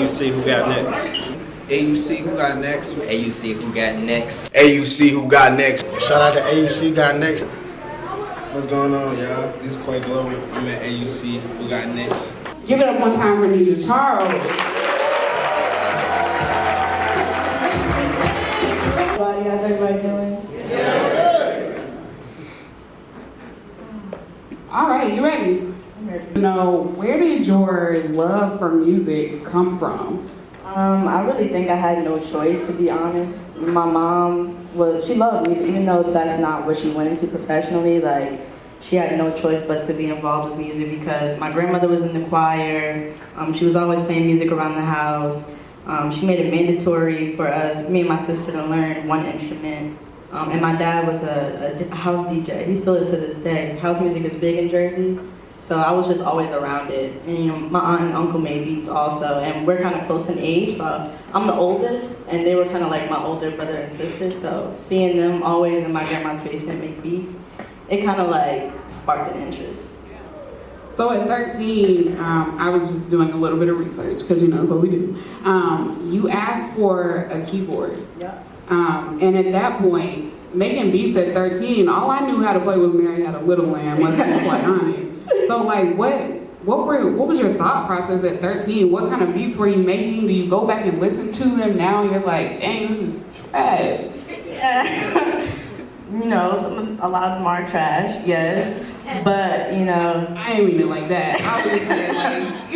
AUC, who got next? AUC, who got next? AUC, who got next? AUC, who got next? Shout out to AUC got next. What's going on, y'all? This is Quay Glory. I'm at AUC, who got next? Give it up one time for Nija Charles. How's everybody doing? All right, you ready? I'm ready. Where did your love for music come from? I really think I had no choice, to be honest. My mom she loved music, even though that's not what she went into professionally. Like, she had no choice but to be involved with music because my grandmother was in the choir. She was always playing music around the house. She made it mandatory for us, me and my sister, to learn one instrument. And my dad was a house DJ. He still is to this day. House music is big in Jersey. So I was just always around it. And my aunt and uncle made beats also, and we're kind of close in age. So I'm the oldest, and they were kind of like my older brother and sister. So seeing them always in my grandma's basement make beats, it kind of like sparked an interest. So at 13, I was just doing a little bit of research, because that's what we do. You asked for a keyboard. Yeah. And at that point, making beats at 13, all I knew how to play was Mary Had a Little Lamb, let's be quite honest. So like, what was your thought process at 13? What kind of beats were you making? Do you go back and listen to them now and you're like, dang, this is trash? Yeah. A lot of them are trash, yes. But, I didn't mean it like that. I was saying like,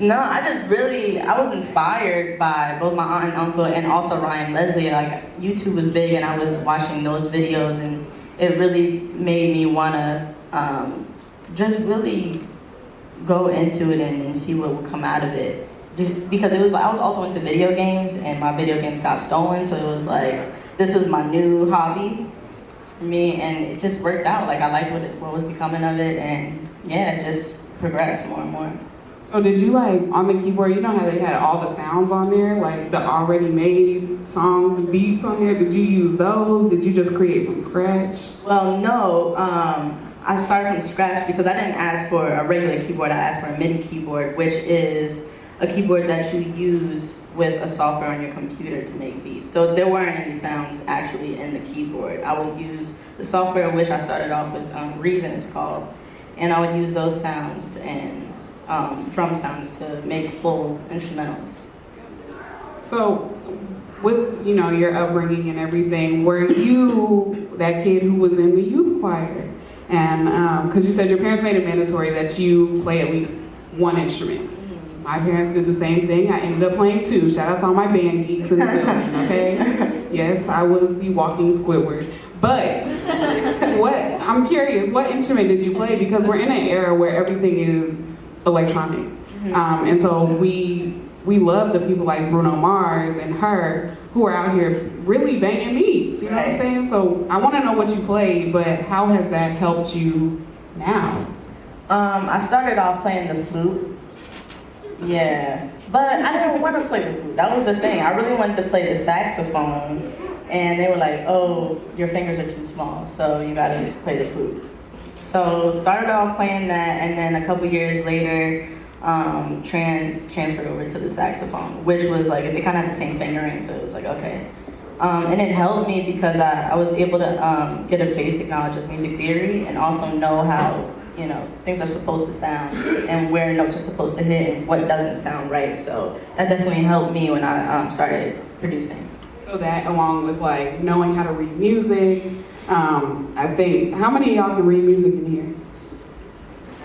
No, I was inspired by both my aunt and uncle and also Ryan Leslie. Like, YouTube was big and I was watching those videos, and it really made me wanna just really go into it and see what would come out of it. Because I was also into video games, and my video games got stolen, so it was like, this was my new hobby for me, and it just worked out. Like, I liked what was becoming of it, and yeah, it just progressed more and more. So did you on the keyboard, how they had all the sounds on there, like the already made songs, beats on there, did you use those? Did you just create from scratch? Well, no, I started from scratch because I didn't ask for a regular keyboard, I asked for a MIDI keyboard, which is a keyboard that you use with a software on your computer to make beats. So there weren't any sounds actually in the keyboard. I would use the software, which I started off with, Reason it's called, and I would use those sounds and drum sounds to make full instrumentals. So with your upbringing and everything, were you that kid who was in the youth choir? And because you said your parents made it mandatory that you play at least one instrument. My parents did the same thing. I ended up playing two. Shout out to all my band geeks in the building, okay? Yes, I was the walking Squidward. But I'm curious, what instrument did you play? Because we're in an era where everything is electronic. And so we love the people like Bruno Mars and her who are out here really banging beats, you know what I'm saying? So I want to know what you played, but how has that helped you now? I started off playing the flute. Yeah, but I didn't want to play the flute. That was the thing. I really wanted to play the saxophone, and they were like, oh, your fingers are too small, so you gotta play the flute. So started off playing that, and then a couple years later, transferred over to the saxophone, which was like, it kind of had the same fingering, so it was like, okay. And it helped me because I was able to get a basic knowledge of music theory and also know how things are supposed to sound and where notes are supposed to hit and what doesn't sound right. So that definitely helped me when I started producing. So that, along with knowing how to read music, I think, how many of y'all can read music in here?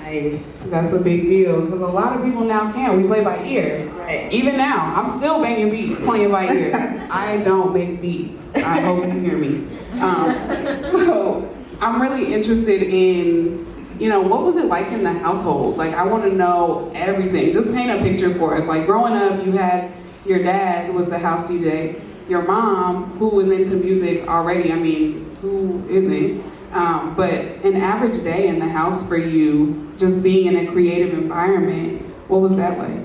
Nice. That's a big deal, because a lot of people now can't. We play by ear. Right. Even now, I'm still banging beats, playing by ear. I don't make beats. I hope you hear me. So I'm really interested in, what was it like in the household? I want to know everything. Just paint a picture for us. Growing up, you had your dad, who was the house DJ, your mom, who was into music already. I mean, who isn't? But an average day in the house for you, just being in a creative environment, what was that like?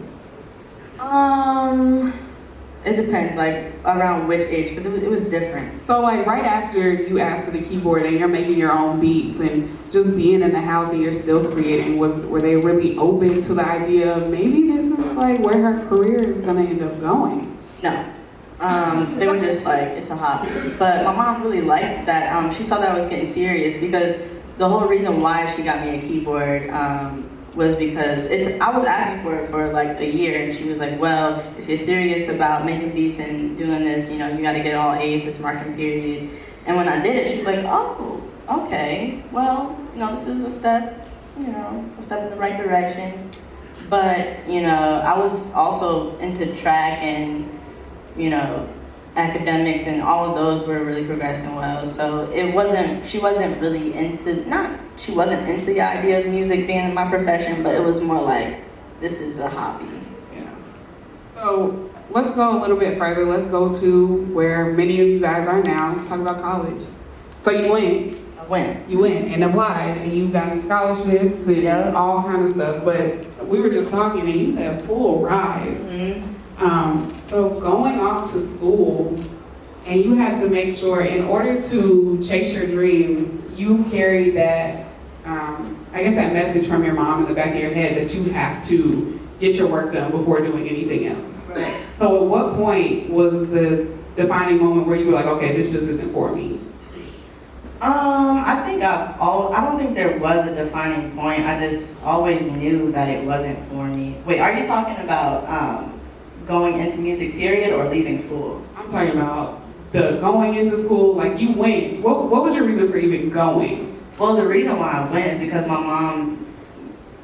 It depends, around which age, because it was different. So right after you asked for the keyboard and you're making your own beats and just being in the house and you're still creating, were they really open to the idea of maybe this is like where her career is gonna end up going? No. They were just like, it's a hobby. But my mom really liked that. She saw that I was getting serious because the whole reason why she got me a keyboard was because I was asking for it for like a year, and she was like, well, if you're serious about making beats and doing this, you know, you gotta get all A's this marking period. And when I did it, she was like, oh, okay, well, you know, this is a step, you know, a step in the right direction. But, you know, I was also into track and, you know, academics, and all of those were really progressing well. So she wasn't really into, she wasn't into the idea of music being my profession, but it was more like, this is a hobby. Yeah. So let's go a little bit further. Let's go to where many of you guys are now. Let's talk about college. So you went. I went. You went and applied, and you got scholarships and all kind of stuff. But we were just talking, and you said full rides. Mm-hmm. So going off to school, and you had to make sure, in order to chase your dreams, you carried that, I guess that message from your mom in the back of your head that you have to get your work done before doing anything else. Right. So at what point was the defining moment where you were like, okay, this just isn't for me? I don't think there was a defining point. I just always knew that it wasn't for me. Wait, are you talking about going into music period or leaving school? I'm talking about the going into school, like you went. What was your reason for even going? Well, the reason why I went is because my mom,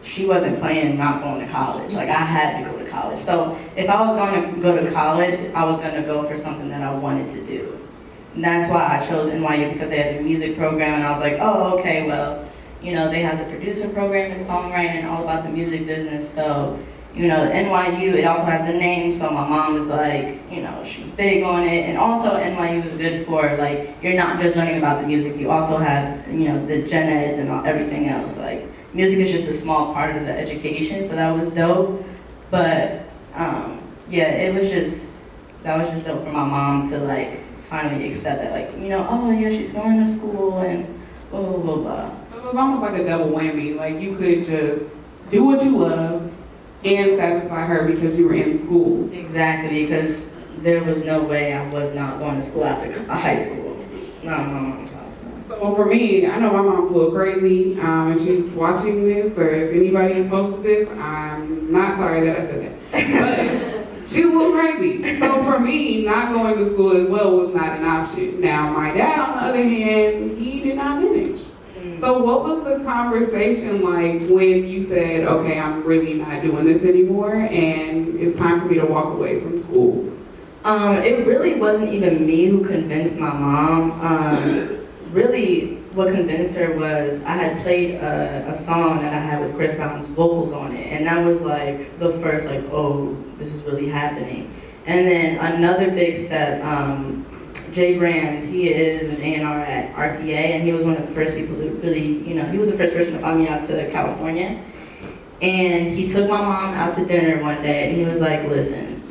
she wasn't planning not going to college. Like, I had to go to college. So if I was going to go to college, I was going to go for something that I wanted to do. And that's why I chose NYU, because they had the music program, and I was like, oh, okay, well, you know, they have the producer program and songwriting and all about the music business. So, you know, NYU, it also has a name, so my mom was like, you know, she's big on it. And also NYU is good for, like, you're not just learning about the music, you also have, you know, the gen eds and everything else. Like, music is just a small part of the education, so that was dope. But, yeah, that was just dope for my mom to, like, finally accept that, like, you know, oh, yeah, she's going to school and blah, blah, blah, blah. So it was almost like a double whammy. Like, you could just do what you love and satisfy her because you were in school. Exactly, because there was no way I was not going to school after high school. No, my mom's house. So for me, I know my mom's a little crazy. If she's watching this, or if anybody is posted this, I'm not sorry that I said that. But she's a little crazy. So for me, not going to school as well was not an option. Now, my dad, on the other hand, he did not finish. So what was the conversation like when you said, okay, I'm really not doing this anymore, and it's time for me to walk away from school? It really wasn't even me who convinced my mom. Really, what convinced her was I had played a song that I had with Chris Brown's vocals on it, and that was like the first, like, oh, this is really happening. And then another big step, Jay Graham, he is an A&R at RCA, and he was one of the first people to really, you know, he was the first person to find me out to California. And he took my mom out to dinner one day, and he was like, listen,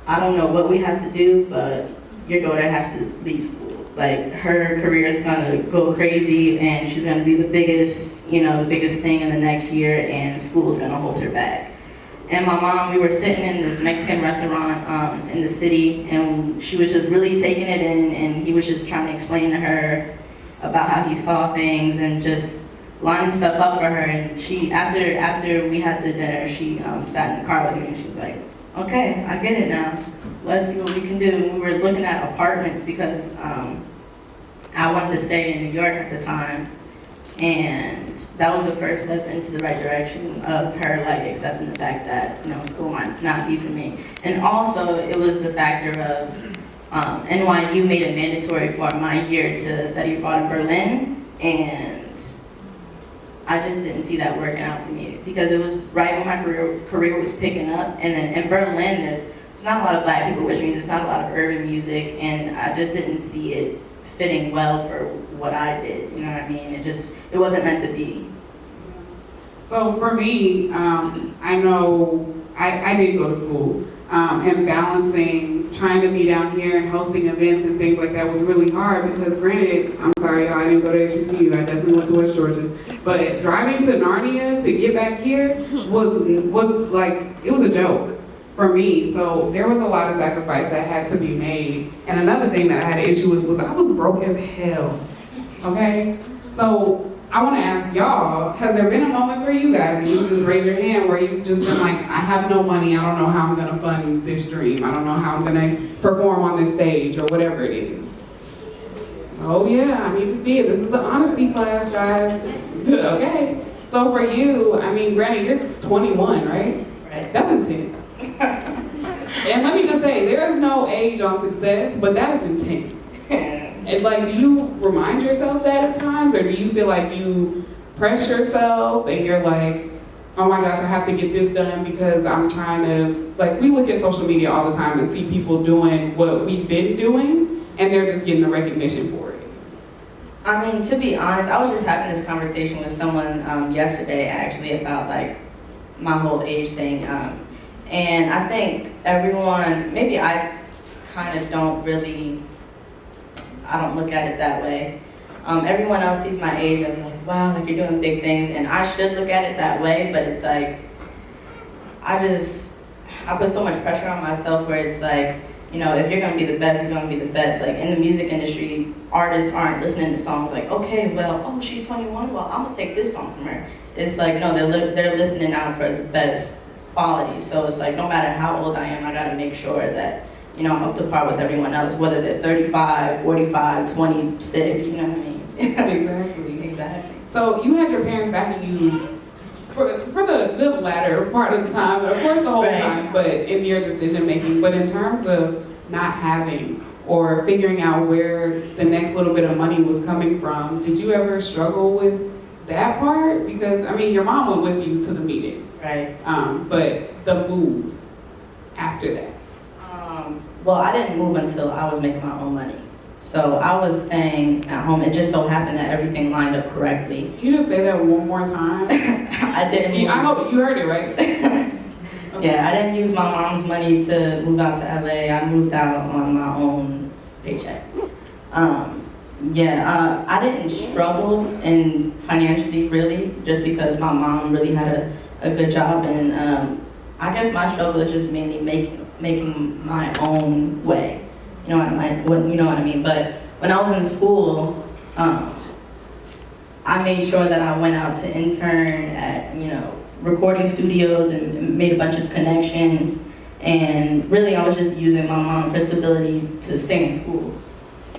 I don't know what we have to do, but your daughter has to leave school. Like, her career is gonna go crazy, and she's gonna be the biggest, you know, the biggest thing in the next year, and school's gonna hold her back. And my mom, we were sitting in this Mexican restaurant in the city, and she was just really taking it in, and he was just trying to explain to her about how he saw things and just lining stuff up for her. And she, after we had the dinner, she sat in the car with me, and she was like, okay, I get it now. Let's see what we can do. And we were looking at apartments because I wanted to stay in New York at the time. And that was the first step into the right direction of her, like, accepting the fact that, you know, school might not be for me. And also, it was the factor of NYU made it mandatory for my year to study abroad in Berlin, and I just didn't see that working out for me because it was right when my career was picking up. And then in Berlin, there's not a lot of black people, which means it's not a lot of urban music, and I just didn't see it fitting well for what I did, you know what I mean? It wasn't meant to be. So for me, I know I did go to school. and balancing trying to be down here and hosting events and things like that was really hard because granted, I'm sorry y'all, I didn't go to HBCU, I definitely went to West Georgia, but driving to Narnia to get back here was like, it was a joke for me. So there was a lot of sacrifice that had to be made. And another thing that I had an issue with was I was broke as hell, okay? So I want to ask y'all, has there been a moment for you guys, and you can just raise your hand, where you've just been like, I have no money, I don't know how I'm going to fund this dream, I don't know how I'm going to perform on this stage, or whatever it is? Oh yeah, I need to see it. This is an honesty class, guys. Okay. So for you, I mean, granted, you're 21, right? Right. That's intense. And let me just say, there is no age on success, but that is intense. And like, do you remind yourself that at times, or do you feel like you press yourself and you're like, oh my gosh, I have to get this done because I'm trying to, like, we look at social media all the time and see people doing what we've been doing, and they're just getting the recognition for it. I mean, to be honest, I was just having this conversation with someone yesterday, actually, about like my whole age thing. And I think everyone, maybe I kind of don't really, I don't look at it that way. Everyone else sees my age and is like, wow, like you're doing big things, and I should look at it that way, but it's like, I put so much pressure on myself where it's like, you know, if you're gonna be the best, you're gonna be the best. Like in the music industry, artists aren't listening to songs like, okay, well, oh, she's 21, well, I'm gonna take this song from her. It's like, no, they're listening out for the best quality. So it's like, no matter how old I am, I gotta make sure that, you know, I'm up to par with everyone else, whether they're 35, 45, 26, you know what I mean? Exactly. Exactly. So you had your parents backing you for the good latter part of the time, but of course the whole Right. time, but in your decision making. But in terms of not having or figuring out where the next little bit of money was coming from, did you ever struggle with that part? Because I mean, your mom went with you to the meeting, Right. but the move after that. Well, I didn't move until I was making my own money. So I was staying at home. It just so happened that everything lined up correctly. Can you just say that one more time? I didn't. I hope you heard it right. Okay. Yeah, I didn't use my mom's money to move out to LA. I moved out on my own paycheck. I didn't struggle in financially really, just because my mom really had a good job, and I guess my struggle is just mainly making my own way. You know what I mean? But when I was in school, I made sure that I went out to intern at, you know, recording studios and made a bunch of connections. And really, I was just using my mom for stability to stay in school.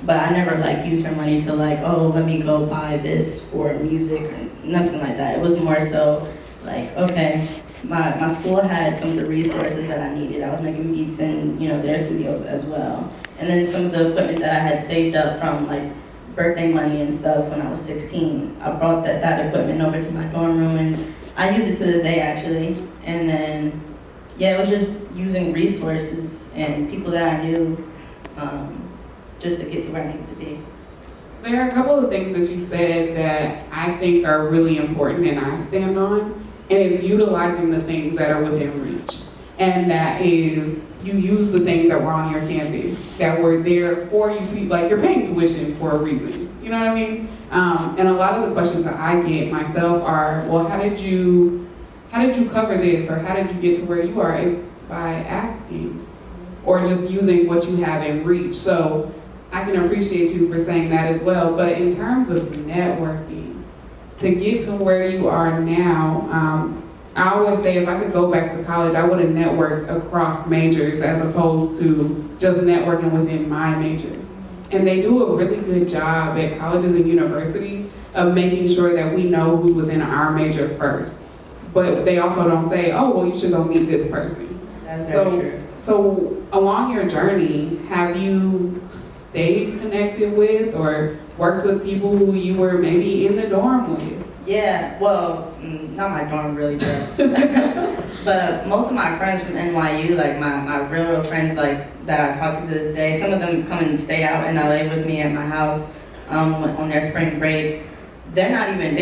But I never like used her money to like, oh, let me go buy this for music or nothing like that. It was more so like, okay, my school had some of the resources that I needed. I was making beats in, you know, their studios as well. And then some of the equipment that I had saved up from like birthday money and stuff when I was 16, I brought that equipment over to my dorm room, and I use it to this day actually. And then, yeah, it was just using resources and people that I knew just to get to where I needed to be. There are a couple of things that you said that I think are really important and I stand on, and it's utilizing the things that are within reach. And that is, you use the things that were on your campus, that were there for you to, like, you're paying tuition for a reason, you know what I mean? And a lot of the questions that I get myself are, well, how did you cover this, or how did you get to where you are? It's by asking, or just using what you have in reach. So I can appreciate you for saying that as well. But in terms of networking, to get to where you are now, I always say if I could go back to college, I would have networked across majors as opposed to just networking within my major. And they do a really good job at colleges and universities of making sure that we know who's within our major first. But they also don't say, oh, well, you should go meet this person. That's very true. So along your journey, have you stayed connected with or worked with people who you were maybe in the dorm with? Yeah, well, not my dorm really, but most of my friends from NYU, like my real friends, like that I talk to this day, some of them come and stay out in LA with me at my house on their spring break. They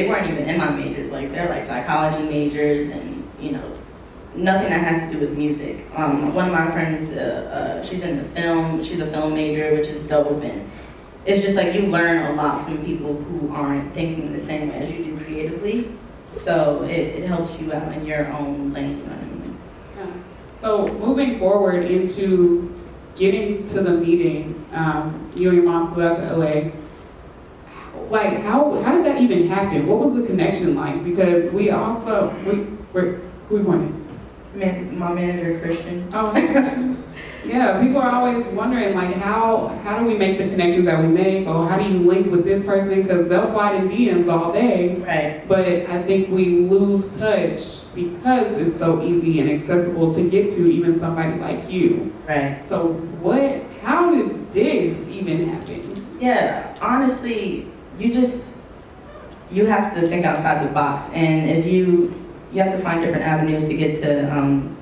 weren't even in my majors. Like they're like psychology majors, and you know, nothing that has to do with music. One of my friends, she's in the film, she's a film major, which is dope, and it's just like you learn a lot from people who aren't thinking the same way as you do creatively. So it helps you out in your own lane, you know what I mean? Yeah. So moving forward into getting to the meeting, you and your mom flew out to LA. Like, how did that even happen? What was the connection like? Because who we wanted? My manager, Christian. Oh, Christian. Yeah, people are always wondering, like, how do we make the connections that we make, or how do you link with this person? Because they'll slide in DMs all day. Right. But I think we lose touch because it's so easy and accessible to get to even somebody like you. Right. So how did this even happen? Yeah, honestly, you have to think outside the box, and if you have to find different avenues to get to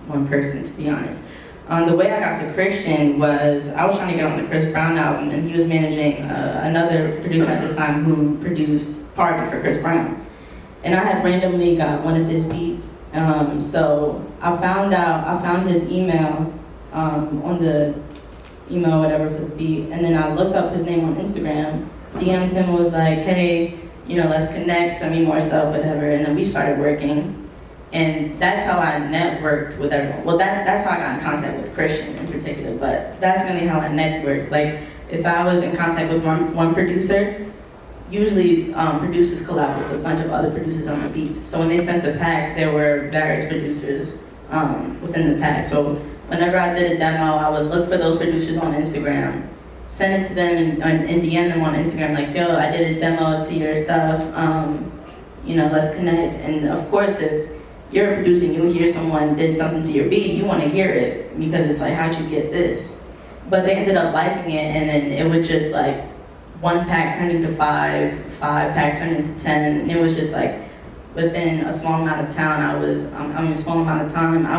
one person, to be honest. The way I got to Christian was I was trying to get on the Chris Brown album, and he was managing another producer at the time who produced Party for Chris Brown. And I had randomly got one of his beats, so I found his email on the email, whatever, for the beat, and then I looked up his name on Instagram, DM'd him, was like, hey, let's connect, send me more stuff, whatever, and then we started working. And that's how I networked with everyone. Well, that's how I got in contact with Christian in particular, but that's really how I networked. Like, if I was in contact with one producer, usually producers collab with a bunch of other producers on the beats. So when they sent the pack, there were various producers within the pack. So whenever I did a demo, I would look for those producers on Instagram, send it to them and DM them on Instagram, like, yo, I did a demo to your stuff, let's connect. And of course, if you're a producer and you hear someone did something to your beat, you want to hear it because it's like, how'd you get this? But they ended up liking it, and then it would just like, one pack turned into five packs turned into 10, and it was just like, within a small amount of time, I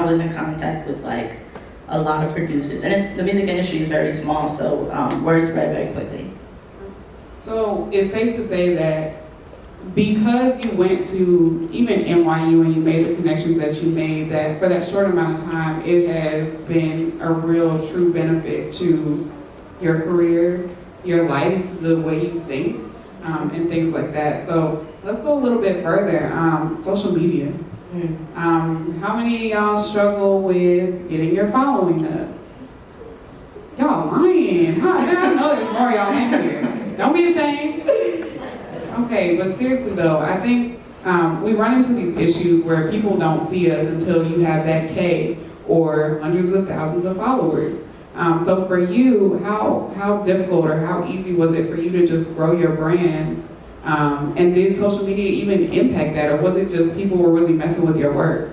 was in contact with like a lot of producers. And the music industry is very small, so word spread very quickly. So it's safe to say that because you went to even NYU and you made the connections that you made, that for that short amount of time, it has been a real true benefit to your career, your life, the way you think, and things like that. So let's go a little bit further. Social media. How many of y'all struggle with getting your following up? Y'all lying. I know there's more of y'all in here. Don't be ashamed. Okay, but seriously though, I think we run into these issues where people don't see us until you have that K or hundreds of thousands of followers. So for you, how difficult or how easy was it for you to just grow your brand? And did social media even impact that, or was it just people were really messing with your work?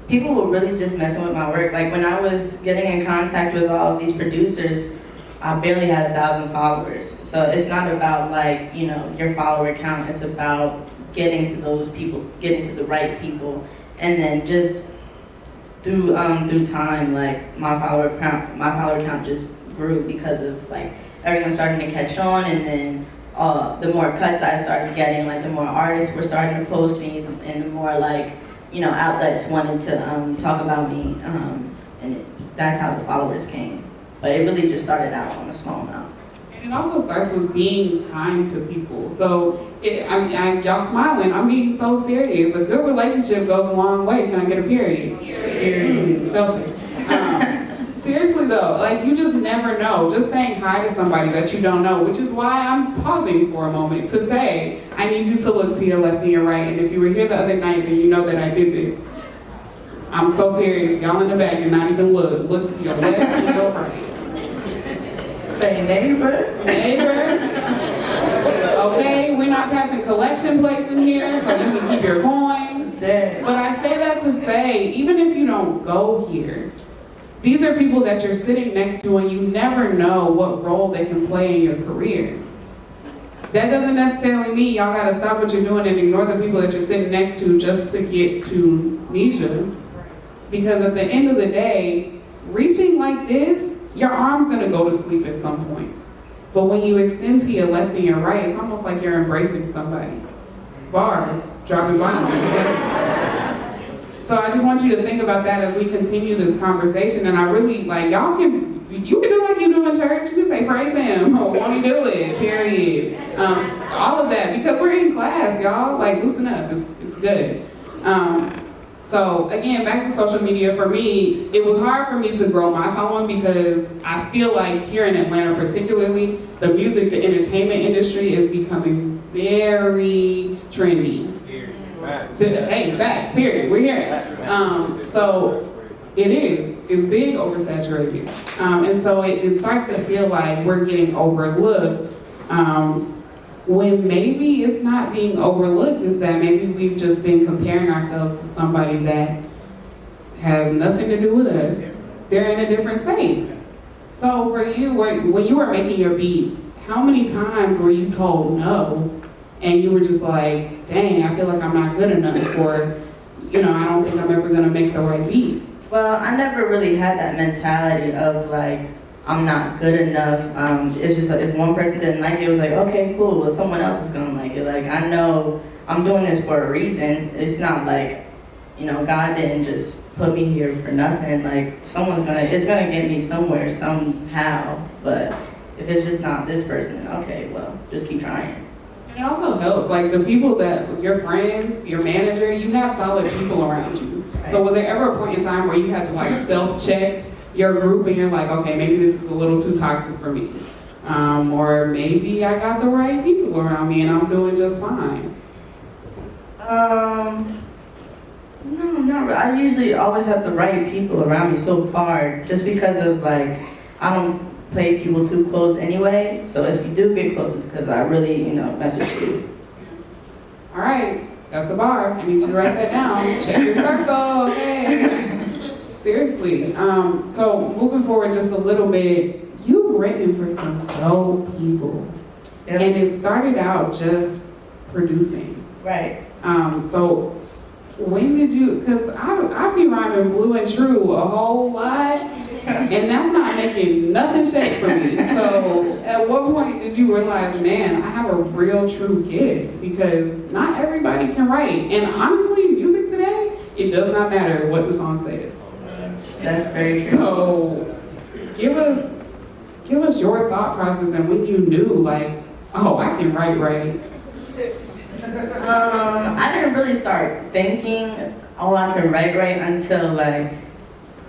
People were really just messing with my work. Like when I was getting in contact with all of these producers, I barely had 1,000 followers. So it's not about like, your follower count, it's about getting to those people, getting to the right people. And then just through time, like my follower count just grew because of like everyone starting to catch on, and then the more cuts I started getting, like the more artists were starting to post me, and the more like, outlets wanted to talk about me, and that's how the followers came. But it really just started out on a small amount. And it also starts with being kind to people. So, y'all smiling, I'm being so serious. A good relationship goes a long way. Can I get a period? Period. Felt it. Seriously though, like you just never know. Just saying hi to somebody that you don't know, which is why I'm pausing for a moment to say, I need you to look to your left and your right. And if you were here the other night, then you know that I did this. I'm so serious. Y'all in the back and not even look. Look to your left and your right. Say neighbor. Okay, we're not passing collection plates in here, so you can keep your coin. But I say that to say, even if you don't go here, these are people that you're sitting next to, and you never know what role they can play in your career. That doesn't necessarily mean y'all gotta stop what you're doing and ignore the people that you're sitting next to just to get to Nija. Because at the end of the day, reaching like this, your arm's gonna go to sleep at some point. But when you extend to your left and your right, it's almost like you're embracing somebody. Bars, dropping bombs. So I just want you to think about that as we continue this conversation. And I really, like, you can do like you do in church. You can say, praise him, won't he do it, period. All of that, because we're in class, y'all. Like, loosen up, it's good. So again, back to social media, for me, it was hard for me to grow my following because I feel like here in Atlanta particularly, the music, the entertainment industry is becoming very trendy. Hey, facts, period, we're here. So it is, it's big oversaturated. And so it starts to feel like we're getting overlooked. When maybe it's not being overlooked, is that maybe we've just been comparing ourselves to somebody that has nothing to do with us. They're in a different space. So for you, when you were making your beats, how many times were you told no, and you were just like, dang, I feel like I'm not good enough, or, I don't think I'm ever gonna make the right beat? Well, I never really had that mentality of like, I'm not good enough. It's just like if one person didn't like it, it was like, okay, cool, well someone else is gonna like it. Like, I know I'm doing this for a reason. It's not like, God didn't just put me here for nothing. Like, it's gonna get me somewhere somehow. But if it's just not this person, okay, well, just keep trying. And it also helps, like the people that, your friends, your manager, you have solid people around you. Right. So was there ever a point in time where you had to like self-check your group and you're like, okay, maybe this is a little too toxic for me. Or maybe I got the right people around me and I'm doing just fine. No, not really. I usually always have the right people around me so far, just because of like, I don't play people too close anyway. So if you do get close, it's because I really, mess with you. All right, that's a bar. I need you to write that down. Check your circle, okay? Seriously. So moving forward just a little bit, you've written for some dope people. Yep. And it started out just producing. Right. So when did you, because I be rhyming blue and true a whole lot, and that's not making nothing shake for me. So at what point did you realize, man, I have a real true gift? Because not everybody can write. And honestly, music today, it does not matter what the song says. That's very true. So give us your thought process and when you knew, like, oh, I can write. I didn't really start thinking, oh, I can write until like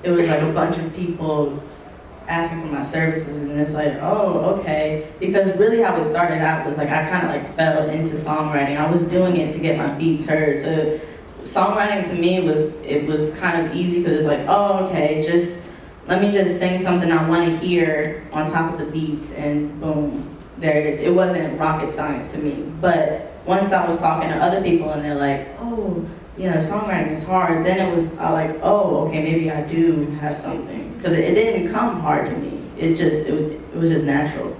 it was like a bunch of people asking for my services, and it's like, oh, okay. Because really how it started out was like I kind of like fell into songwriting. I was doing it to get my beats heard. So songwriting to me was kind of easy because it's like, oh, okay, let me just sing something I want to hear on top of the beats, and boom, there it is. It wasn't rocket science to me. But once I was talking to other people and they're like, oh, yeah, songwriting is hard, then it was like, oh, okay, maybe I do have something. Because it didn't come hard to me. It was just natural.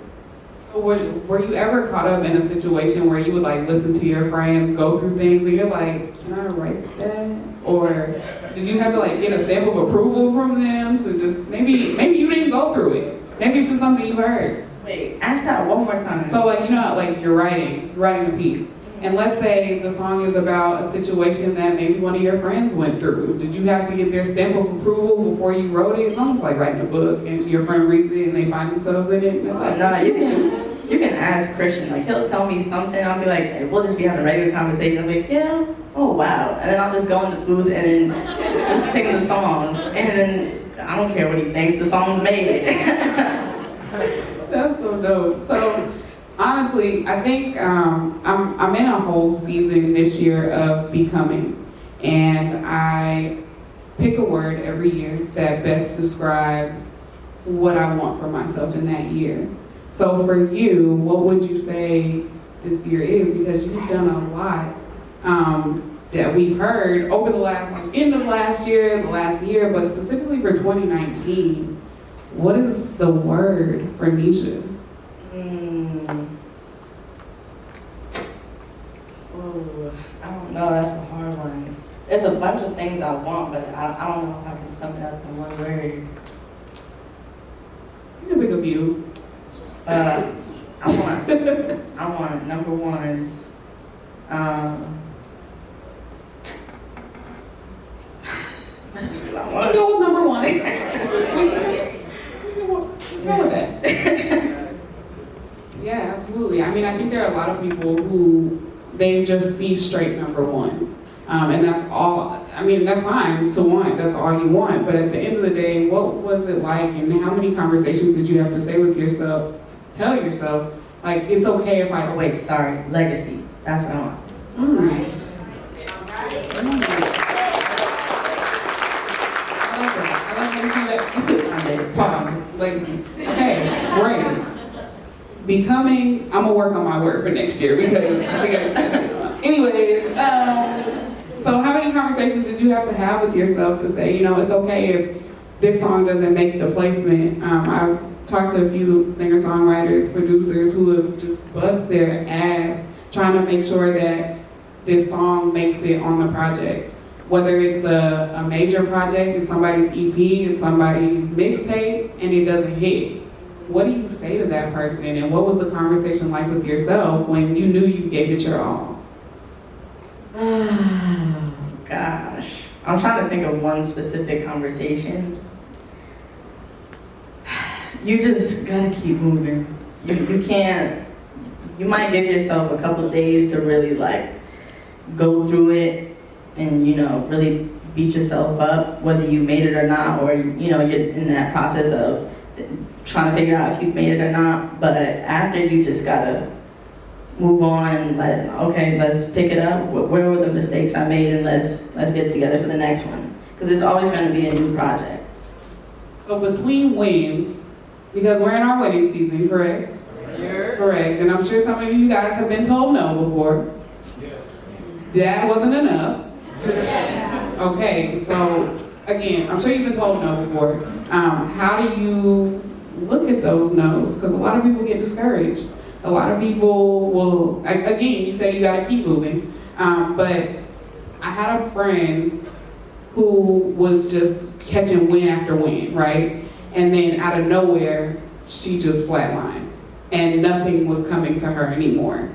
Were you ever caught up in a situation where you would like listen to your friends go through things and you're like, can I write that? Or did you have to like get a stamp of approval from them to just, maybe you didn't go through it. Maybe it's just something you heard. Wait, ask that one more time. So like, like you're writing a piece. And let's say the song is about a situation that maybe one of your friends went through. Did you have to get their stamp of approval before you wrote it? It's almost like writing a book and your friend reads it and they find themselves in it. Like, no, you can ask Christian. Like, he'll tell me something. I'll be like, we'll just be having a regular conversation. I'll be like, yeah, oh wow. And then I'll just go in the booth and then just sing the song. And then I don't care what he thinks, the song's made. That's so dope. So honestly, I think I'm in a whole season this year of becoming, and I pick a word every year that best describes what I want for myself in that year. So for you, what would you say this year is? Because you've done a lot that we've heard over the end of last year, the last year, but specifically for 2019. What is the word for Nija? Oh, I don't know, that's a hard one. There's a bunch of things I want, but I don't know if I can sum it up in one word. You can pick a few. I want number ones. mean, I think there are a lot of people who they just see straight number ones. And that's all, I mean, that's fine to want, that's all you want. But at the end of the day, what was it like and how many conversations did you have to say with yourself, tell yourself, like, it's okay if I... Oh, wait, sorry, legacy. That's what I want. Right. I like that. Pause. Legacy. Okay, great. Becoming, I'm gonna work on my word for next year because I think I just got shit on. Anyways, so how many conversations did you have to have with yourself to say, you know, it's okay if this song doesn't make the placement? I've talked to a few singer-songwriters, producers who have just bust their ass trying to make sure that this song makes it on the project. Whether it's a major project, it's somebody's EP, it's somebody's mixtape, and it doesn't hit. What do you say to that person, and what was the conversation like with yourself when you knew you gave it your all? Oh, gosh. I'm trying to think of one specific conversation. You just gotta keep moving. You can't, you might give yourself a couple days to really like go through it and, you know, really beat yourself up, whether you made it or not, or, you know, you're in that process of trying to figure out if you've made it or not. But after, you just gotta move on and okay, let's pick it up. Where were the mistakes I made, and let's get together for the next one. Because it's always gonna be a new project. So between wins, because we're in our wedding season, correct? Yeah. Correct, and I'm sure some of you guys have been told no before. Yes. That wasn't enough. Okay, so again, I'm sure you've been told no before. How do you look at those no's? Because a lot of people get discouraged. A lot of people will, again, you say you gotta keep moving. But I had a friend who was just catching win after win, right? And then out of nowhere, she just flatlined and nothing was coming to her anymore.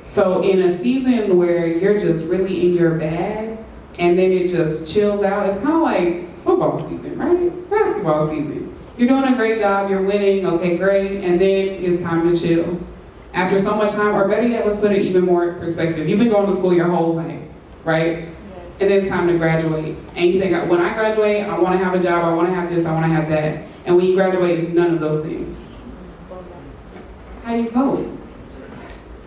So in a season where you're just really in your bag and then it just chills out, it's kind of like football season, right? Basketball season. You're doing a great job, you're winning, okay, great, and then it's time to chill. After so much time, or better yet, let's put it even more in perspective. You've been going to school your whole life, right? And then it's time to graduate. And you think, when I graduate, I want to have a job, I want to have this, I want to have that. And when you graduate, it's none of those things. How do you cope?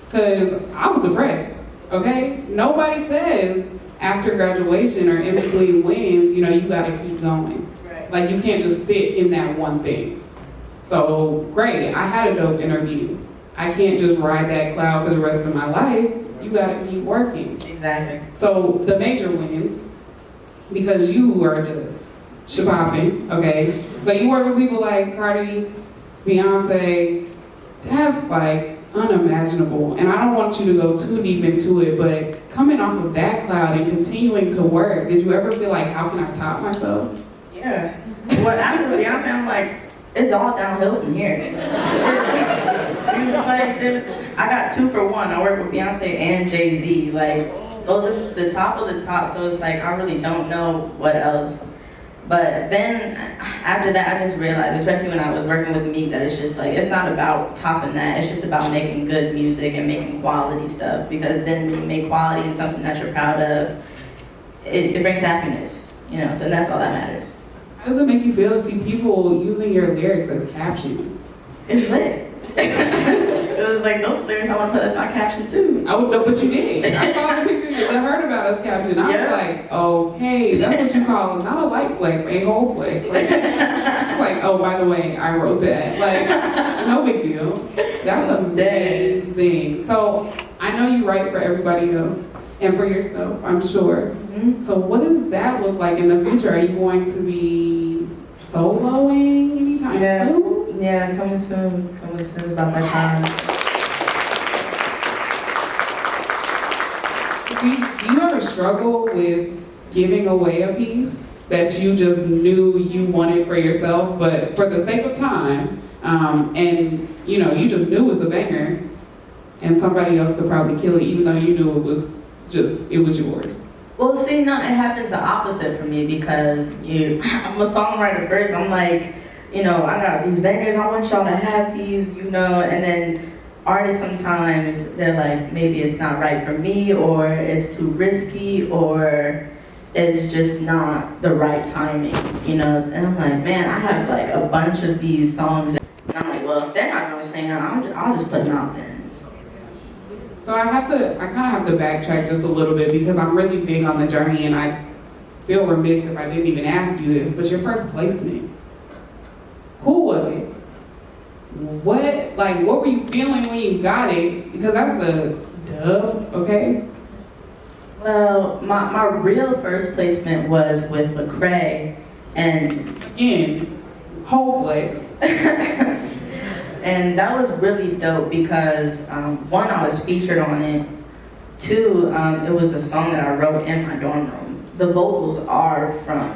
Because I was depressed, okay? Nobody says after graduation or in between wins, you know, you gotta keep going. Right. Like you can't just sit in that one thing. So great, I had a dope interview. I can't just ride that cloud for the rest of my life. You gotta keep working. Exactly. So the major wins, because you are just shabopping, okay? But you work with people like Cardi, Beyonce, that's like unimaginable. And I don't want you to go too deep into it, but coming off of that cloud and continuing to work, did you ever feel like, how can I top myself? Yeah. Well, after Beyonce, I'm like, it's all downhill from here. It's like, I got 2 for 1. I work with Beyonce and Jay-Z. Like, those are the top of the top, so it's like, I really don't know what else. But then, after that, I just realized, especially when I was working with Meek, that it's just like, it's not about topping that, it's just about making good music and making quality stuff. Because then when you make quality and something that you're proud of, it brings happiness, you know, so that's all that matters. How does it make you feel to see people using your lyrics as captions? It's lit. It was like, those lyrics I want to put as my caption too. I would know, but you did. I saw the picture that heard about us caption. I was like, okay, that's what you call it. Not a light flex, a whole flex. Like, it's like, oh, by the way, I wrote that. Like, no big deal. That's amazing. So I know you write for everybody else and for yourself, I'm sure. Mm-hmm. So what does that look like in the future? Are you going to be soloing anytime soon? Yeah, coming soon about that time. Do you ever struggle with giving away a piece that you just knew you wanted for yourself, but for the sake of time, and you know, you just knew it was a banger, and somebody else could probably kill it even though you knew it was yours? Well, see, no, it happens the opposite for me because I'm a songwriter first. I'm like, you know, I got these bangers, I want y'all to have these, you know, and then artists sometimes, they're like, maybe it's not right for me, or it's too risky, or it's just not the right timing, you know? And I'm like, man, I have like a bunch of these songs, and I'm like, well, if they're not gonna sing, I'll just put them out there. So I kind of have to backtrack just a little bit because I'm really big on the journey, and I feel remiss if I didn't even ask you this, but your first placement, who was it? What were you feeling when you got it? Because that's a dub, okay? Well, my real first placement was with Lecrae, and again, whole flex. and that was really dope because one, I was featured on it. Two, it was a song that I wrote in my dorm room. The vocals are from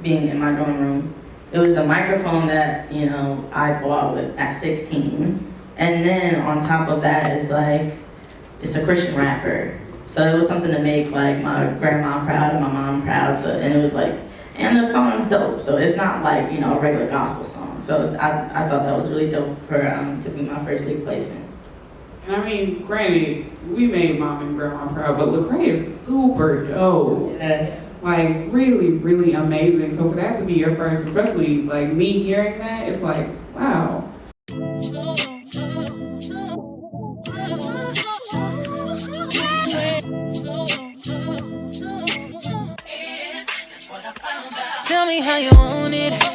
being in my dorm room. It was a microphone that, you know, I bought at 16. And then on top of that is like, it's a Christian rapper. So it was something to make like my grandma proud and my mom proud. So, and it was like, and the song's dope. So it's not like, you know, a regular gospel song. So I thought that was really dope for to be my first big placement. And I mean, granted, we made mom and grandma proud, but Lecrae is super dope. Yeah. Like really, really amazing. So for that to be your first, especially like me hearing that, it's like, wow. Tell me how you want it.